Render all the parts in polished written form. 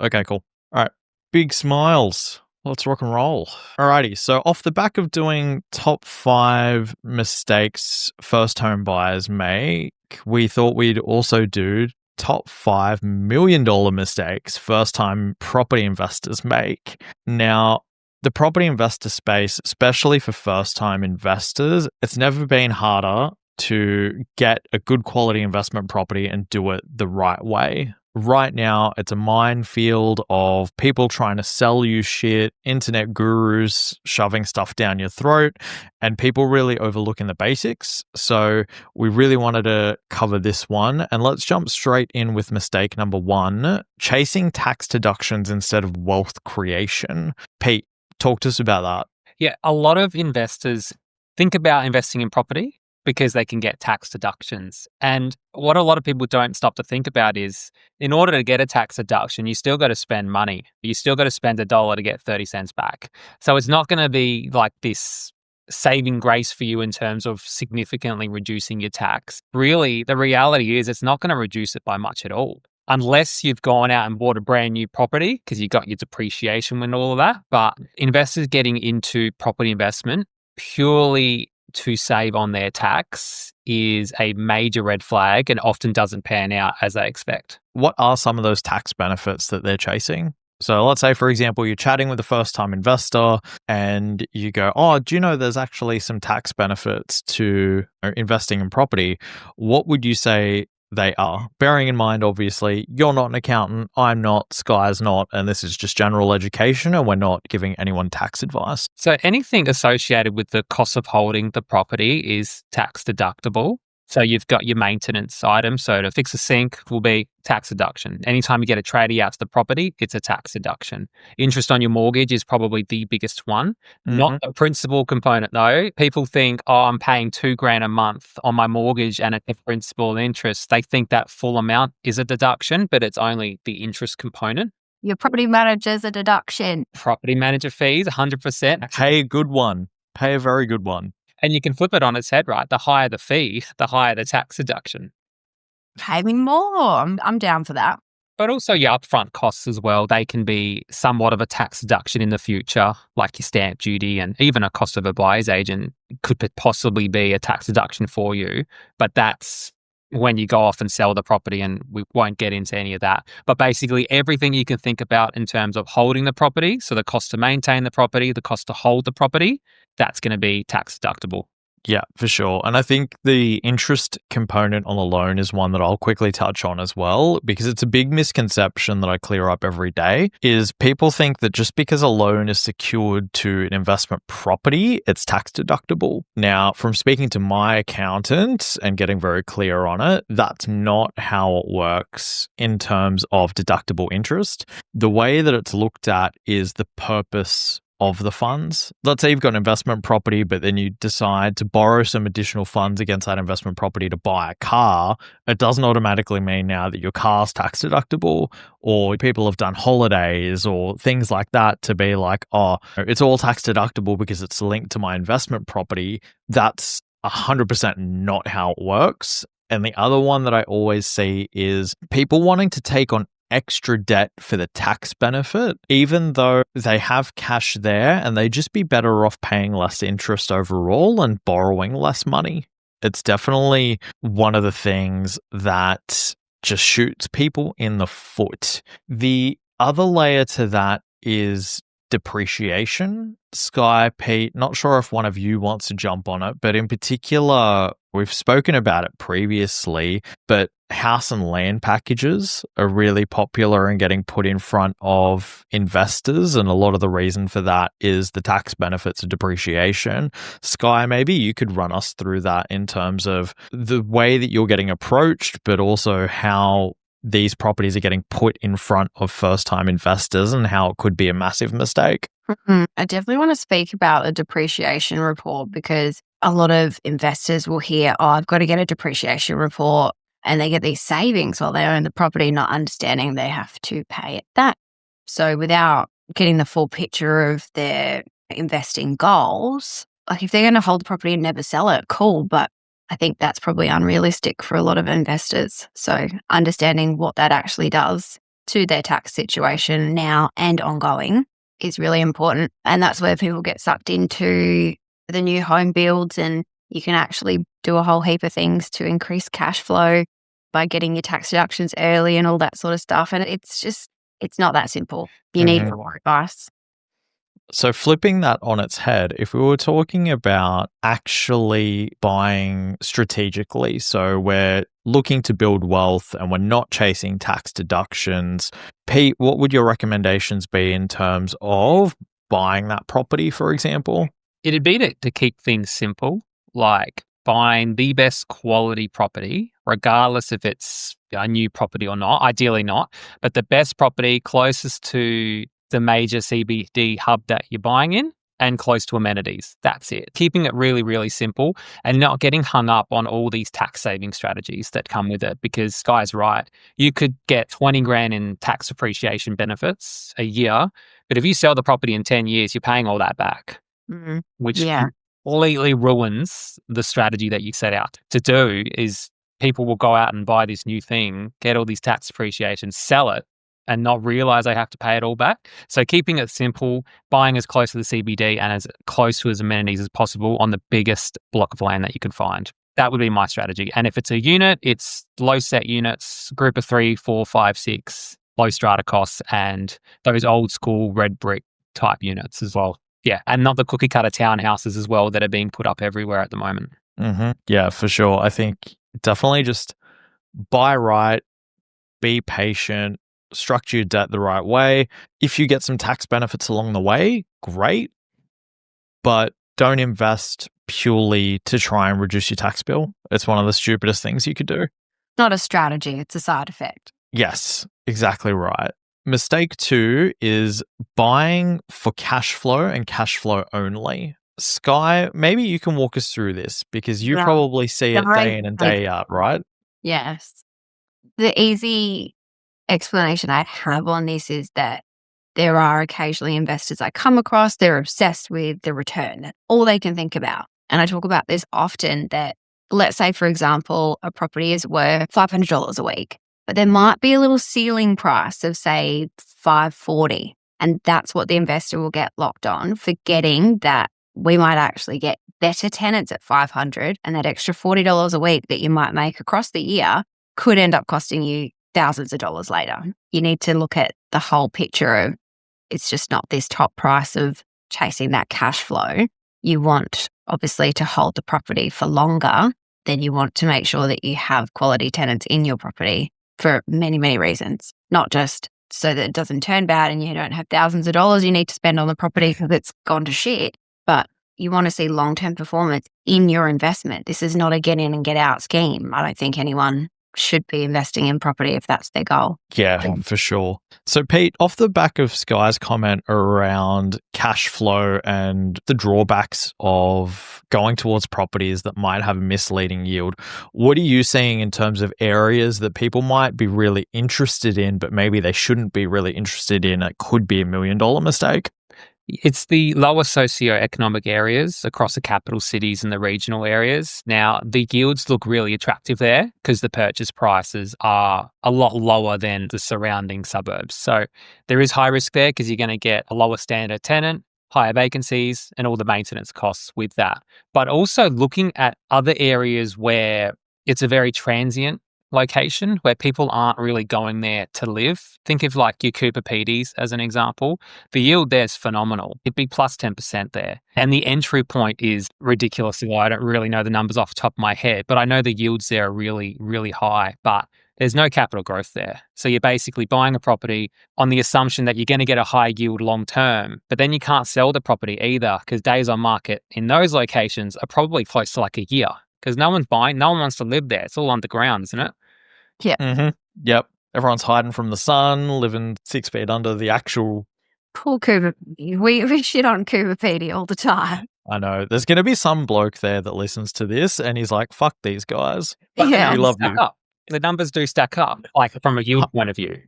Okay, cool. All right. Big smiles. Let's rock and roll. Alrighty. So, off the back of doing top 5 mistakes first home buyers make, we thought we'd also do top $5 million mistakes first time property investors make. Now, the property investor space, especially for first time investors, it's never been harder to get a good quality investment property and do it the right way. Right now, it's a minefield of people trying to sell you shit, internet gurus shoving stuff down your throat, and people really overlooking the basics. So, we really wanted to cover this one. And let's jump straight in with mistake number 1, chasing tax deductions instead of wealth creation. Pete, talk to us about that. Yeah, a lot of investors think about investing in property because they can get tax deductions. And what a lot of people don't stop to think about is in order to get a tax deduction, you still got to spend money. You still got to spend $1 to get 30 cents back. So it's not going to be like this saving grace for you in terms of significantly reducing your tax. Really, the reality is it's not going to reduce it by much at all. Unless you've gone out and bought a brand new property because you got your depreciation and all of that. But investors getting into property investment purely to save on their tax is a major red flag and often doesn't pan out as they expect. What are some of those tax benefits that they're chasing? So let's say, for example, you're chatting with a first-time investor and you go, oh, do you know there's actually some tax benefits to investing in property? What would you say they are? Bearing in mind, obviously, you're not an accountant, I'm not, Sky's not, and this is just general education, and we're not giving anyone tax advice. So anything associated with the cost of holding the property is tax deductible. So you've got your maintenance items. So to fix a sink will be tax deduction. Anytime you get a tradie out to the property, it's a tax deduction. Interest on your mortgage is probably the biggest one. Not the principal component though. People think, oh, I'm paying $2,000 a month on my mortgage and it's principal and interest. They think that full amount is a deduction, but it's only the interest component. Your property manager's a deduction. Property manager fees, 100%. Pay a good one. Pay a very good one. And you can flip it on its head, right? The higher the fee, the higher the tax deduction. Pay me more. I'm down for that. But also your upfront costs as well. They can be somewhat of a tax deduction in the future, like your stamp duty and even a cost of a buyer's agent could possibly be a tax deduction for you. But that's when you go off and sell the property, and we won't get into any of that. But basically everything you can think about in terms of holding the property, so the cost to maintain the property, the cost to hold the property, that's going to be tax deductible. Yeah, for sure. And I think the interest component on the loan is one that I'll quickly touch on as well, because it's a big misconception that I clear up every day, is people think that just because a loan is secured to an investment property, it's tax deductible. Now, from speaking to my accountant and getting very clear on it, that's not how it works in terms of deductible interest. The way that it's looked at is the purpose of the funds. Let's say you've got an investment property, but then you decide to borrow some additional funds against that investment property to buy a car. It doesn't automatically mean now that your car's tax deductible, or people have done holidays or things like that to be like, oh, it's all tax deductible because it's linked to my investment property. That's 100% not how it works. And the other one that I always see is people wanting to take on extra debt for the tax benefit, even though they have cash there and they'd just be better off paying less interest overall and borrowing less money. It's definitely one of the things that just shoots people in the foot. The other layer to that is depreciation. Sky, Pete, not sure if one of you wants to jump on it, but in particular, we've spoken about it previously, but house and land packages are really popular and getting put in front of investors. And a lot of the reason for that is the tax benefits of depreciation. Sky, maybe you could run us through that in terms of the way that you're getting approached, but also how these properties are getting put in front of first-time investors and how it could be a massive mistake. I definitely want to speak about the depreciation report, because a lot of investors will hear, oh, I've got to get a depreciation report, and they get these savings while they own the property, not understanding they have to pay it back. So without getting the full picture of their investing goals, like if they're going to hold the property and never sell it, cool, but I think that's probably unrealistic for a lot of investors. So understanding what that actually does to their tax situation now and ongoing is really important. And that's where people get sucked into the new home builds, and you can actually do a whole heap of things to increase cash flow by getting your tax deductions early and all that sort of stuff. And it's not that simple. You need more advice. So flipping that on its head, if we were talking about actually buying strategically, so we're looking to build wealth and we're not chasing tax deductions, Pete, what would your recommendations be in terms of buying that property, for example? It'd be to keep things simple, like buying the best quality property, regardless if it's a new property or not, ideally not, but the best property closest to the major CBD hub that you're buying in and close to amenities. That's it. Keeping it really, really simple and not getting hung up on all these tax saving strategies that come with it, because Sky's right. You could get 20 grand in tax appreciation benefits a year, but if you sell the property in 10 years, you're paying all that back, which completely ruins the strategy that you set out to do. Is people will go out and buy this new thing, get all these tax appreciation, sell it, and not realize they have to pay it all back. So keeping it simple, buying as close to the CBD and as close to as amenities as possible on the biggest block of land that you can find. That would be my strategy. And if it's a unit, it's low set units, group of 3, 4, 5, 6, low strata costs, and those old school red brick type units as well. Yeah, and not the cookie cutter townhouses as well that are being put up everywhere at the moment. Yeah, for sure. I think definitely just buy right, be patient, structure your debt the right way. If you get some tax benefits along the way, great. But don't invest purely to try and reduce your tax bill. It's one of the stupidest things you could do. Not a strategy, it's a side effect. Yes, exactly right. Mistake 2 is buying for cash flow and cash flow only. Sky, maybe you can walk us through this because you probably see it day in and day out, right? Yes. The easy explanation I have on this is that there are occasionally investors I come across, they're obsessed with the return. That's all they can think about. And I talk about this often, that let's say, for example, a property is worth $500 a week, but there might be a little ceiling price of, say, $540. And that's what the investor will get locked on, forgetting that we might actually get better tenants at $500, and that extra $40 a week that you might make across the year could end up costing you thousands of dollars later. You need to look at the whole picture of, it's just not this top price of chasing that cash flow. You want, obviously, to hold the property for longer. Then you want to make sure that you have quality tenants in your property for many, many reasons, not just so that it doesn't turn bad and you don't have thousands of dollars you need to spend on the property because it's gone to shit, but you want to see long-term performance in your investment. This is not a get in and get out scheme. I don't think anyone should be investing in property if that's their goal. Yeah, for sure. So Pete, off the back of Sky's comment around cash flow and the drawbacks of going towards properties that might have a misleading yield, what are you seeing in terms of areas that people might be really interested in, but maybe they shouldn't be really interested in? It could be $1 million mistake. It's the lower socioeconomic areas across the capital cities and the regional areas. Now, the yields look really attractive there because the purchase prices are a lot lower than the surrounding suburbs. So there is high risk there because you're going to get a lower standard tenant, higher vacancies, and all the maintenance costs with that. But also looking at other areas where it's a very transient location where people aren't really going there to live. Think of like your Cooper PDs as an example. The yield there is phenomenal. It'd be plus 10% there. And the entry point is ridiculously low. I don't really know the numbers off the top of my head, but I know the yields there are really, really high, but there's no capital growth there. So you're basically buying a property on the assumption that you're going to get a high yield long term, but then you can't sell the property either because days on market in those locations are probably close to like a year. Because no one's buying, no one wants to live there. It's all underground, isn't it? Yeah. Yep. Everyone's hiding from the sun, living 6 feet under the actual... Poor Cooper. We shit on Cooper PD all the time. I know. There's going to be some bloke there that listens to this and he's like, fuck these guys. Yeah. We love you. The numbers do stack up, like from a yield point of view.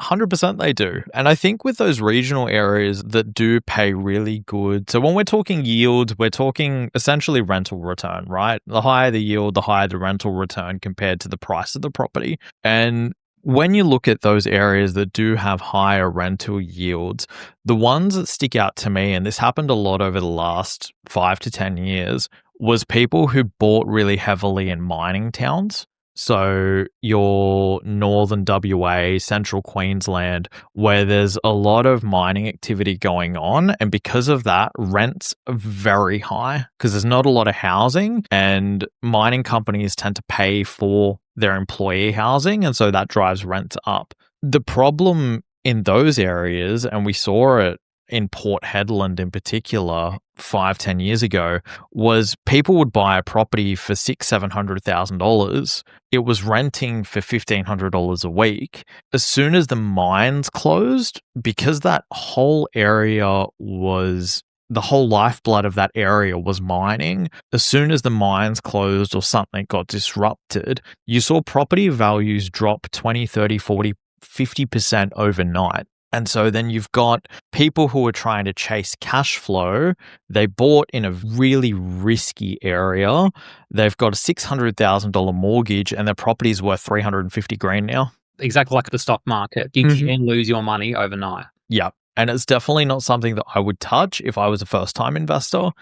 100% they do. And I think with those regional areas that do pay really good, so when we're talking yield, we're talking essentially rental return, right? The higher the yield, the higher the rental return compared to the price of the property. And when you look at those areas that do have higher rental yields, the ones that stick out to me, and this happened a lot over the last 5 to 10 years, was people who bought really heavily in mining towns. So your northern WA, central Queensland, where there's a lot of mining activity going on. And because of that, rents are very high because there's not a lot of housing, and mining companies tend to pay for their employee housing. And so that drives rents up. The problem in those areas, and we saw it in Port Hedland in particular 5-10 years ago, was people would buy a property for $600,000-$700,000. It was renting for $1,500 a week. As soon as the mines closed, because that whole area was the whole lifeblood of that area was mining. As soon as the mines closed or something got disrupted, you saw property values drop 20, 30, 40, 50% overnight. And so then you've got people who are trying to chase cash flow. They bought in a really risky area. They've got a $600,000 mortgage and their property's worth $350,000 now. Exactly like the stock market. You can lose your money overnight. Yeah. And it's definitely not something that I would touch if I was a first-time investor.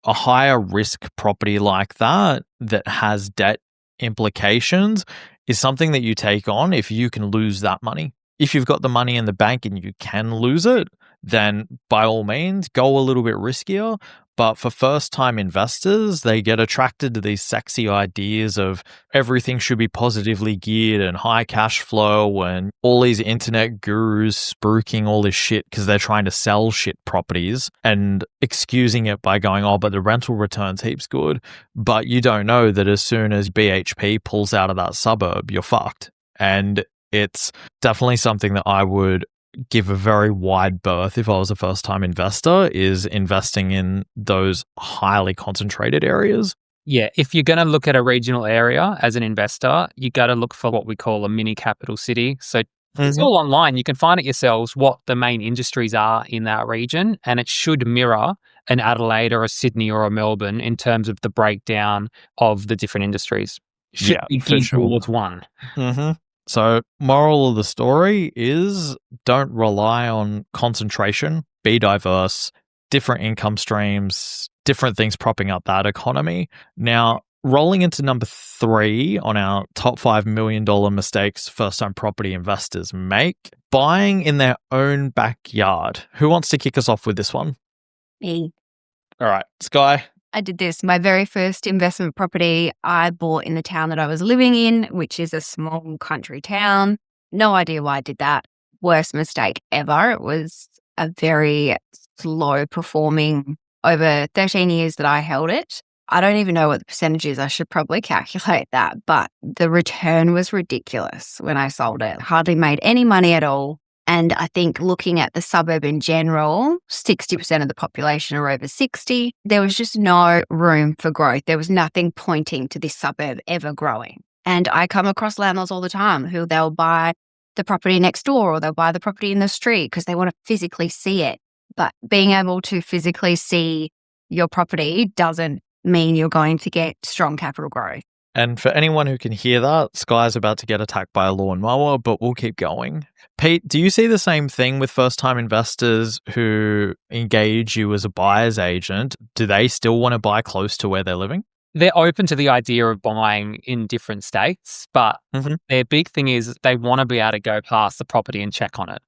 A higher risk property like that has debt implications is something that you take on if you can lose that money. If you've got the money in the bank and you can lose it, then by all means, go a little bit riskier. But for first-time investors, they get attracted to these sexy ideas of everything should be positively geared and high cash flow and all these internet gurus spruiking all this shit because they're trying to sell shit properties and excusing it by going, oh, but the rental return's heaps good. But you don't know that as soon as BHP pulls out of that suburb, you're fucked. And it's definitely something that I would give a very wide berth if I was a first-time investor, is investing in those highly concentrated areas. Yeah, if you're going to look at a regional area as an investor, you got to look for what we call a mini capital city. So it's all online. You can find it yourselves what the main industries are in that region, and it should mirror an Adelaide or a Sydney or a Melbourne in terms of the breakdown of the different industries. Should be geared towards one. So moral of the story is don't rely on concentration, be diverse, different income streams, different things propping up that economy. Now, rolling into number 3 on our top $5 million mistakes first-time property investors make, buying in their own backyard. Who wants to kick us off with this one? Me. All right, Sky. I did this. My very first investment property I bought in the town that I was living in, which is a small country town. No idea why I did that. Worst mistake ever. It was a very slow performing over 13 years that I held it. I don't even know what the percentage is. I should probably calculate that. But the return was ridiculous when I sold it. Hardly made any money at all. And I think looking at the suburb in general, 60% of the population are over 60. There was just no room for growth. There was nothing pointing to this suburb ever growing. And I come across landlords all the time who they'll buy the property next door or they'll buy the property in the street because they want to physically see it. But being able to physically see your property doesn't mean you're going to get strong capital growth. And for anyone who can hear that, Sky's about to get attacked by a lawnmower, but we'll keep going. Pete, do you see the same thing with first-time investors who engage you as a buyer's agent? Do they still want to buy close to where they're living? They're open to the idea of buying in different states, but their big thing is they want to be able to go past the property and check on it.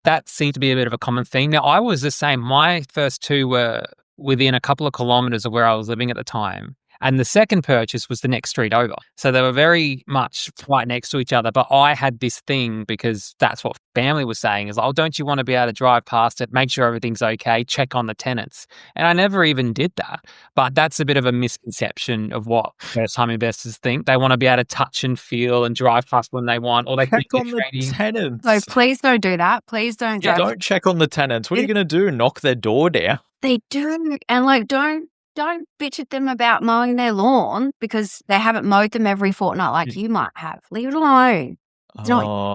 That seemed to be a bit of a common thing. Now, I was the same. My first 2 were within a couple of kilometres of where I was living at the time. And the second purchase was the next street over. So they were very much right next to each other. But I had this thing because that's what family was saying is, oh, don't you want to be able to drive past it, make sure everything's okay, check on the tenants? And I never even did that. But that's a bit of a misconception of what first-time investors think. They want to be able to touch and feel and drive past when they want. Or they check on the tenants. So please don't do that. Please don't. Yeah, don't check on the tenants. What are you going to do? Knock their door down? They do. And don't bitch at them about mowing their lawn because they haven't mowed them every fortnight like you might have. Leave it alone.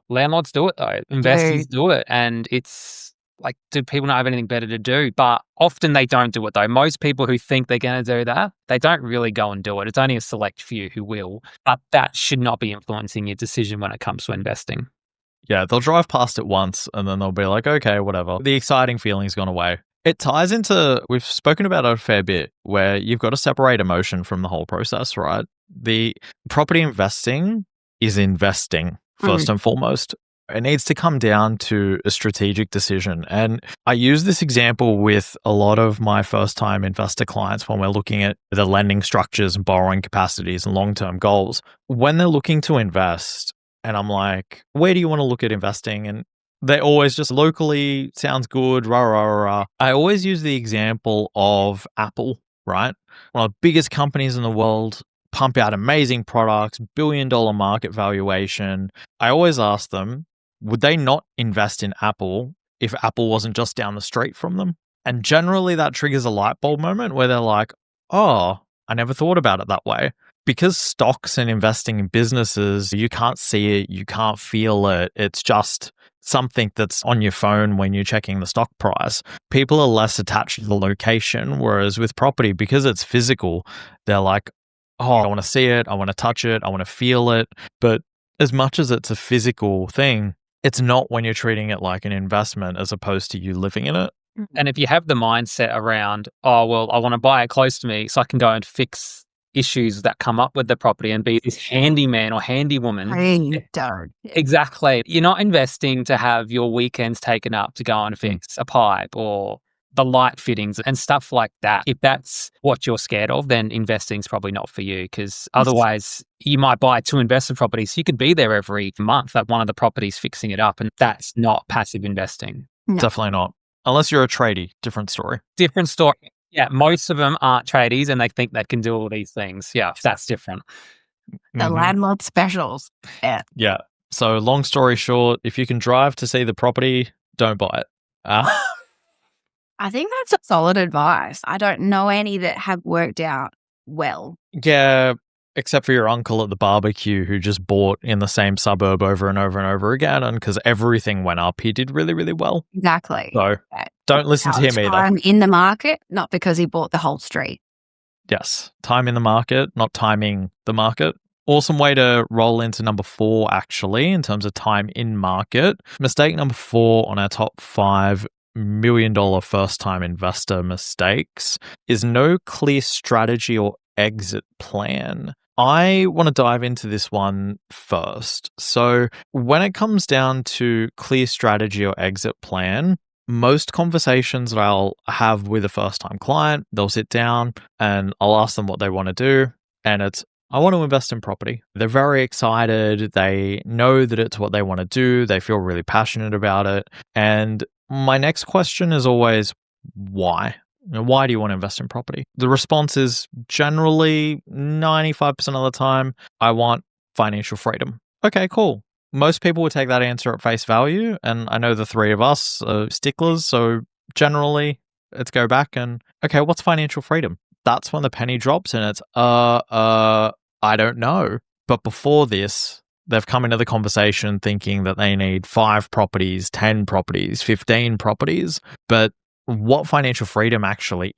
Landlords do it though. Investors do it. And it's Like, do people not have anything better to do? But often they don't do it though. Most people who think they're going to do that, they don't really go and do it. It's only a select few who will. But that should not be influencing your decision when it comes to investing. Yeah, they'll drive past it once and then they'll be like, okay, whatever. The exciting feeling's gone away. It ties into, we've spoken about it a fair bit, where you've got to separate emotion from the whole process, right? The property investing is investing first and foremost. It needs to come down to a strategic decision. And I use this example with a lot of my first-time investor clients when we're looking at the lending structures and borrowing capacities and long-term goals. When they're looking to invest, and I'm like, where do you want to look at investing? And they always just locally sounds good, rah, rah, rah, rah. I always use the example of Apple, right? One of the biggest companies in the world, pump out amazing products, billion-dollar market valuation. I always ask them, would they not invest in Apple if Apple wasn't just down the street from them? And generally that triggers a light bulb moment where they're like, oh, I never thought about it that way. Because stocks and investing in businesses, you can't see it, you can't feel it. It's just something that's on your phone when you're checking the stock price. People are less attached to the location, whereas with property, because it's physical, they're like, oh, I want to see it, I want to touch it, I want to feel it. But as much as it's a physical thing, it's not when you're treating it like an investment as opposed to you living in it. And if you have the mindset around, oh, well, I want to buy it close to me so I can go and fix issues that come up with the property and be this handyman or handywoman. Exactly. You're not investing to have your weekends taken up to go and fix a pipe or the light fittings and stuff like that. If that's what you're scared of, then investing's probably not for you, because otherwise you might buy 2 investment properties. You could be there every month at one of the properties fixing it up, and that's not passive investing. No. Definitely not. Unless you're a tradie, different story. Different story. Yeah, most of them aren't tradies and they think they can do all these things. Yeah, that's different. The landlord specials. Yeah. Yeah. So long story short, if you can drive to see the property, don't buy it. I think that's solid advice. I don't know any that have worked out well. Yeah, except for your uncle at the barbecue who just bought in the same suburb over and over and over again. And because everything went up, he did really, really well. Exactly. So don't listen to him either. Time in the market, not because he bought the whole street. Yes. Time in the market, not timing the market. Awesome way to roll into number 4, actually, in terms of time in market. Mistake number 4 on our top 5 $1 million first-time investor mistakes is no clear strategy or exit plan. I want to dive into this one first. So when it comes down to clear strategy or exit plan, most conversations that I'll have with a first-time client, they'll sit down and I'll ask them what they want to do. And it's, I want to invest in property. They're very excited. They know that it's what they want to do. They feel really passionate about it. And my next question is always, why? Why do you want to invest in property? The response is generally 95% of the time, I want financial freedom. Okay, cool. Most people would take that answer at face value. And I know the 3 of us are sticklers. So generally, let's go back and, okay, what's financial freedom? That's when the penny drops and it's, I don't know. But before this, they've come into the conversation thinking that they need 5 properties, 10 properties, 15 properties. But what financial freedom actually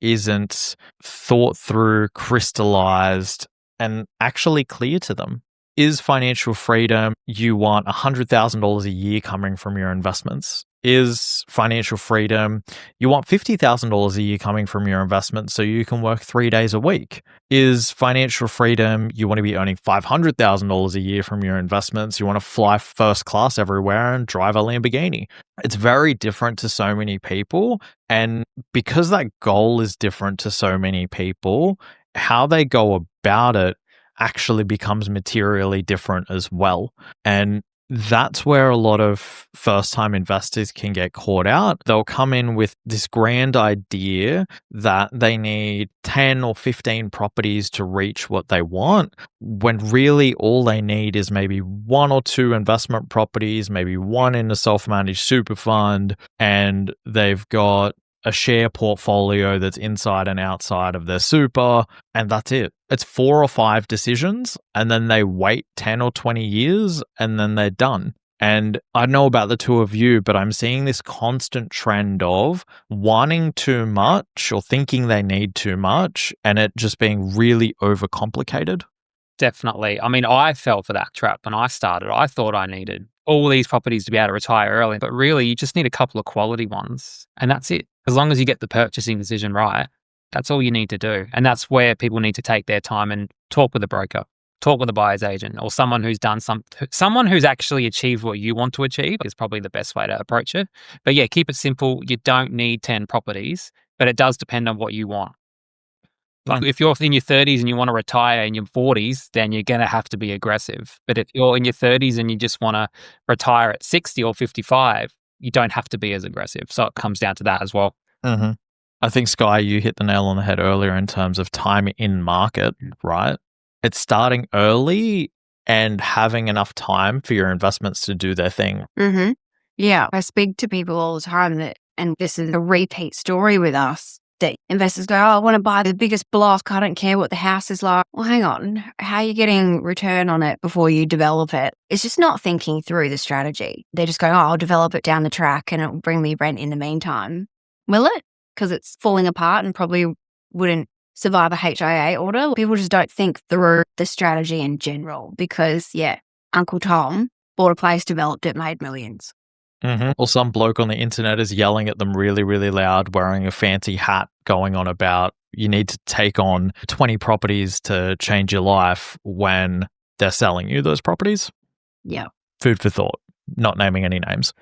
isn't thought through, crystallized, and actually clear to them. Is financial freedom you want $100,000 a year coming from your investments? Is financial freedom you want $50,000 a year coming from your investments so you can work 3 days a week? Is financial freedom you want to be earning $500,000 a year from your investments? You want to fly first class everywhere and drive a Lamborghini? It's very different to so many people. And because that goal is different to so many people, how they go about it actually becomes materially different as well. And that's where a lot of first-time investors can get caught out. They'll come in with this grand idea that they need 10 or 15 properties to reach what they want, when really all they need is maybe 1 or 2 investment properties, maybe 1 in a self-managed super fund, and they've got a share portfolio that's inside and outside of their super, and that's it. It's 4 or 5 decisions, and then they wait 10 or 20 years, and then they're done. And I don't know about the two of you, but I'm seeing this constant trend of wanting too much or thinking they need too much and it just being really overcomplicated. Definitely. I mean, I fell for that trap when I started. I thought I needed all these properties to be able to retire early, but really you just need a couple of quality ones. And that's it. As long as you get the purchasing decision right, that's all you need to do. And that's where people need to take their time and talk with a broker, talk with a buyer's agent, or someone who's done someone who's actually achieved what you want to achieve is probably the best way to approach it. But yeah, keep it simple. You don't need 10 properties, but it does depend on what you want. Like if you're in your 30s and you want to retire in your 40s, then you're going to have to be aggressive. But if you're in your 30s and you just want to retire at 60 or 55, you don't have to be as aggressive. So it comes down to that as well. Mm-hmm. I think, Sky, you hit the nail on the head earlier in terms of time in market, right? It's starting early and having enough time for your investments to do their thing. Mm-hmm. Yeah, I speak to people all the time that, and this is a repeat story with us, that investors go, oh, I want to buy the biggest block. I don't care what the house is like. Well, hang on. How are you getting return on it before you develop it? It's just not thinking through the strategy. They just go, oh, I'll develop it down the track and it'll bring me rent in the meantime. Will it? Because it's falling apart and probably wouldn't survive a HIA order. People just don't think through the strategy in general because, yeah, Uncle Tom bought a place, developed it, made millions. Mm-hmm. Or some bloke on the internet is yelling at them really, really loud, wearing a fancy hat, going on about you need to take on 20 properties to change your life when they're selling you those properties. Yeah. Food for thought, not naming any names.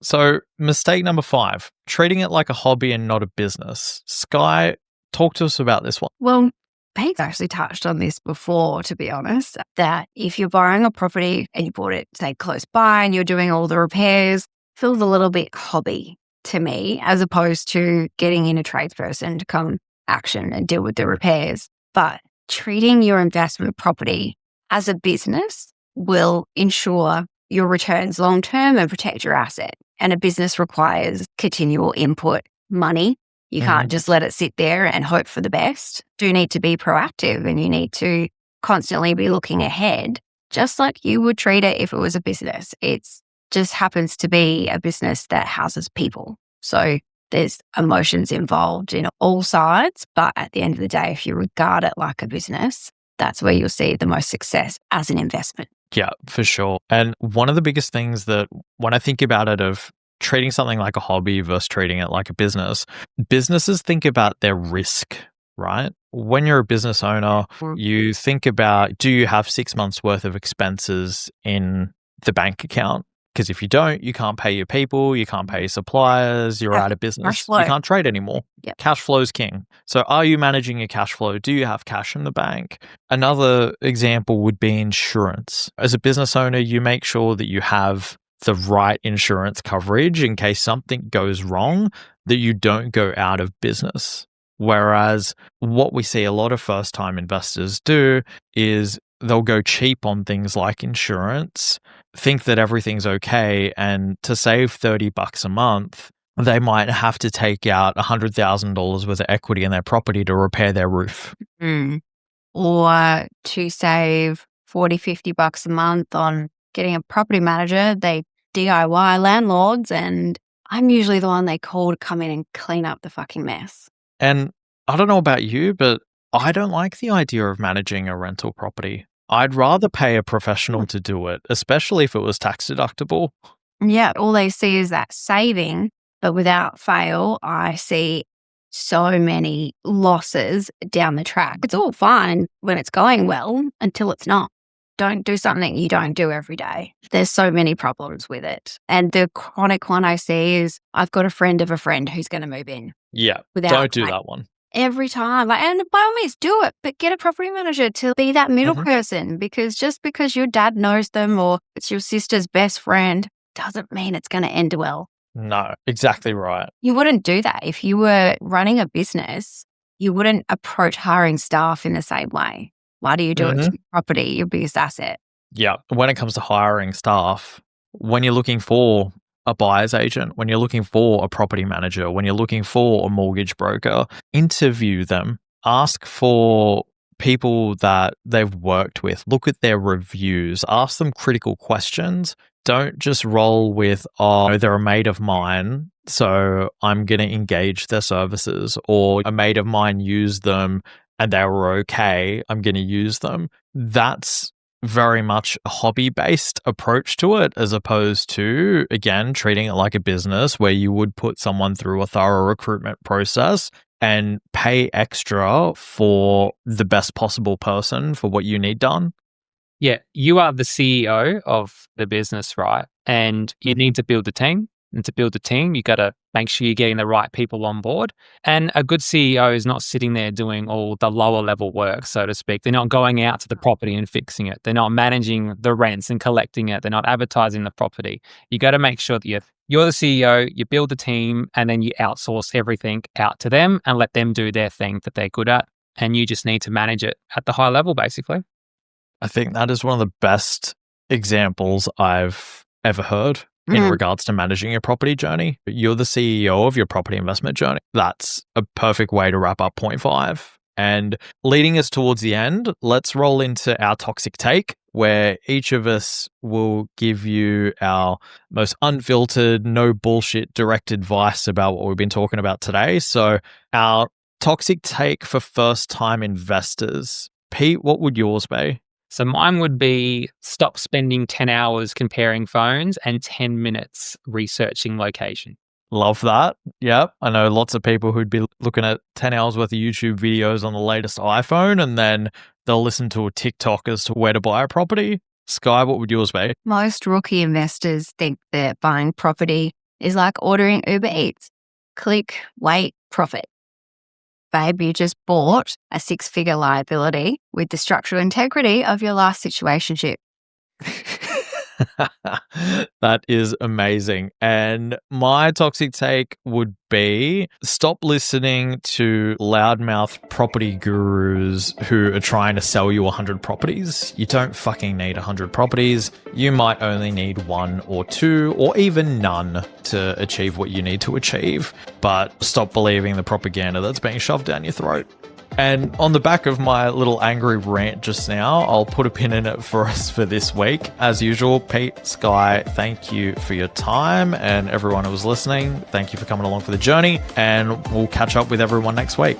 So mistake number 5, treating it like a hobby and not a business. Sky, talk to us about this one. Well, Pete's actually touched on this before, to be honest, that if you're borrowing a property and you bought it, say, close by and you're doing all the repairs, feels a little bit hobby to me, as opposed to getting in a tradesperson to come action and deal with the repairs. But treating your investment property as a business will ensure your returns long-term and protect your asset. And a business requires continual input, money. You can't just let it sit there and hope for the best. You need to be proactive and you need to constantly be looking ahead, just like you would treat it if it was a business. It just happens to be a business that houses people. So there's emotions involved in all sides. But at the end of the day, if you regard it like a business, that's where you'll see the most success as an investment. Yeah, for sure. And one of the biggest things that when I think about it of treating something like a hobby versus treating it like a business, businesses think about their risk, right? When you're a business owner, you think about, do you have 6 months worth of expenses in the bank account? Because if you don't, you can't pay your people, you can't pay your suppliers, you're out of business. You can't trade anymore. Yep. Cash flow is king. So are you managing your cash flow? Do you have cash in the bank? Another example would be insurance. As a business owner, you make sure that you have the right insurance coverage in case something goes wrong, that you don't go out of business. Whereas what we see a lot of first-time investors do is they'll go cheap on things like insurance, think that everything's okay, and to save $30 a month, they might have to take out $100,000 worth of equity in their property to repair their roof. Or to save $40-50 a month on getting a property manager. They DIY landlords, and I'm usually the one they call to come in and clean up the fucking mess. And I don't know about you, but I don't like the idea of managing a rental property. I'd rather pay a professional to do it, especially if it was tax deductible. Yeah, all they see is that saving, but without fail, I see so many losses down the track. It's all fine when it's going well until it's not. Don't do something you don't do every day. There's so many problems with it. And the chronic one I see is I've got a friend of a friend who's going to move in. Yeah, don't do that one. Every time. And by all means, do it, but get a property manager to be that middle person, because just because your dad knows them or it's your sister's best friend doesn't mean it's going to end well. No, exactly right. You wouldn't do that. If you were running a business, you wouldn't approach hiring staff in the same way. Why do you do it to your property, your biggest asset? Yeah. When it comes to hiring staff, when you're looking for a buyer's agent, when you're looking for a property manager, when you're looking for a mortgage broker, interview them. Ask for people that they've worked with. Look at their reviews. Ask them critical questions don't just roll with, oh, they're a mate of mine, so I'm going to engage their services, or a mate of mine used them and they were okay, I'm going to use them. That's very much a hobby-based approach to it, as opposed to, again, treating it like a business where you would put someone through a thorough recruitment process and pay extra for the best possible person for what you need done. Yeah, you are the CEO of the business, right? And you need to build a team. And to build a team, you got to make sure you're getting the right people on board. And a good CEO is not sitting there doing all the lower level work, so to speak. They're not going out to the property and fixing it. They're not managing the rents and collecting it. They're not advertising the property. You got to make sure that you're the CEO, you build a team, and then you outsource everything out to them and let them do their thing that they're good at. And you just need to manage it at the high level, basically. I think that is one of the best examples I've ever heard in regards to managing your property journey. You're the CEO of your property investment journey. That's a perfect way to wrap up point 5. And leading us towards the end, let's roll into our toxic take, where each of us will give you our most unfiltered, no bullshit direct advice about what we've been talking about today. So our toxic take for first-time investors. Pete, what would yours be? So mine would be stop spending 10 hours comparing phones and 10 minutes researching location. Love that. Yep. I know lots of people who'd be looking at 10 hours worth of YouTube videos on the latest iPhone, and then they'll listen to a TikTok as to where to buy a property. Sky, what would yours be? Most rookie investors think that buying property is like ordering Uber Eats. Click, wait, profit. Babe, you just bought a 6-figure liability with the structural integrity of your last situationship. That is amazing. And my toxic take would be stop listening to loudmouth property gurus who are trying to sell you 100 properties. You don't fucking need 100 properties. You might only need 1 or 2 or even none to achieve what you need to achieve. But stop believing the propaganda that's being shoved down your throat. And on the back of my little angry rant just now, I'll put a pin in it for us for this week. As usual, Pete, Sky, thank you for your time, and everyone who was listening, thank you for coming along for the journey, and we'll catch up with everyone next week.